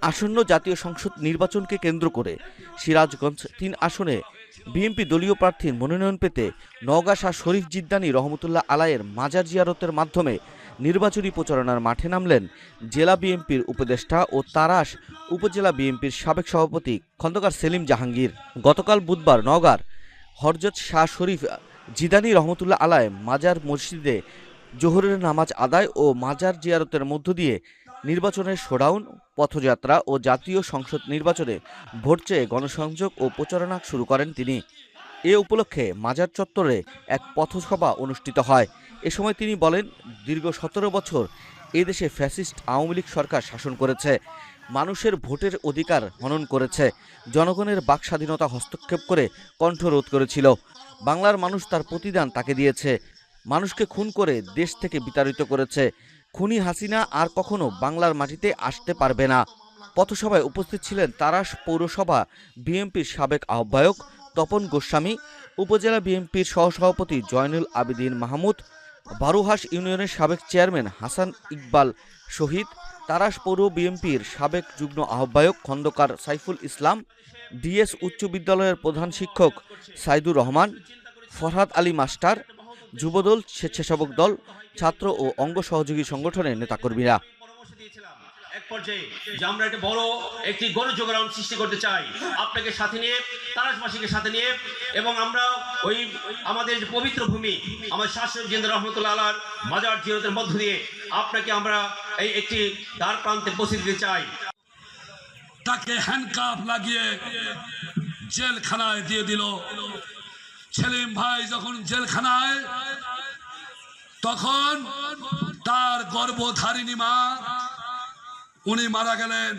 আসন্ন জাতীয় সংসদ নির্বাচনকে কেন্দ্র করে সিরাজগঞ্জ ৩ আসনে বিএনপি দলীয় প্রার্থীর মনোনয়ন পেতে নওগাঁ শাহ শরীফ জিদ্দানী রহমতুল্লাহ আলাইয়ের মাজার জিয়ারতের মাধ্যমে নির্বাচনী প্রচারণার মাঠে নামলেন জেলা বিএনপির উপদেষ্টা ও তাড়াশ উপজেলা বিএনপির সাবেক সভাপতি খন্দকার সেলিম জাহাঙ্গীর। গতকাল বুধবার নওগাঁর হযরত শাহ শরীফ জিদানী রহমতুল্লাহ আলাই মাজার মসজিদে জোহরের নামাজ আদায় ও মাজার জিয়ারতের মধ্য দিয়ে নির্বাচনের শোডাউন, পথযাত্রা ও জাতীয় সংসদ নির্বাচনে ভোট চেয়ে গণসংযোগ ও প্রচারণা শুরু করেন তিনি। এ উপলক্ষে মাজার চত্বরে এক পথসভা অনুষ্ঠিত হয়। এ সময় তিনি বলেন, দীর্ঘ ১৭ বছর এদেশে ফ্যাসিস্ট আওয়ামী লীগ সরকার শাসন করেছে, মানুষের ভোটের অধিকার হনন করেছে, জনগণের বাক স্বাধীনতা হস্তক্ষেপ করে কণ্ঠরোধ করেছিল। বাংলার মানুষ তার প্রতিদান তাকে দিয়েছে, মানুষকে খুন করে দেশ থেকে বিতাড়িত করেছে। খুনি হাসিনা আর কখনো বাংলার মাটিতে আসতে পারবে না। পথসভায় উপস্থিত ছিলেন তাড়াশ পৌরসভা বিএনপির সাবেক আহ্বায়ক তপন গোস্বামী, উপজেলা বিএনপির সহসভাপতি জয়নুল আবেদিন মাহমুদ, বারুহাস ইউনিয়নের সাবেক চেয়ারম্যান হাসান ইকবাল শহীদ, তাড়াশ পৌর বিএনপির সাবেক যুগ্ম আহ্বায়ক খন্দকার সাইফুল ইসলাম, ডিএস উচ্চ বিদ্যালয়ের প্রধান শিক্ষক সাইদুর রহমান, ফরহাদ আলী মাস্টার, যুবদল, স্বেচ্ছাসেবক দল, ছাত্র ও অঙ্গ সহযোগী সংগঠনের নেতাকর্মীরা। এক পর্যায়ে যে আমরা একটা বড় একটি গণযোগাড়ন সৃষ্টি করতে চাই, আপনাকে সাথে নিয়ে, তারাশবাসীকে সাথে নিয়ে, এবং আমরা ওই আমাদের যে পবিত্র ভূমি আমাদের শাহ শরীফ জিন্দানী রহমতুল্লাহ আলাইহির মাজার জিয়ারতের মধ্য দিয়ে আপনাকে আমরা এই একটি দ্বার প্রান্তে পৌঁছে দিতে চাই। তাকে হ্যান্ডকাফ লাগিয়ে জেলখানায় দিয়ে দিল। সেলিম ভাই যখন জেলখানায়, তখন তার গর্ভধারিণী মা উনি মারা গেলেন।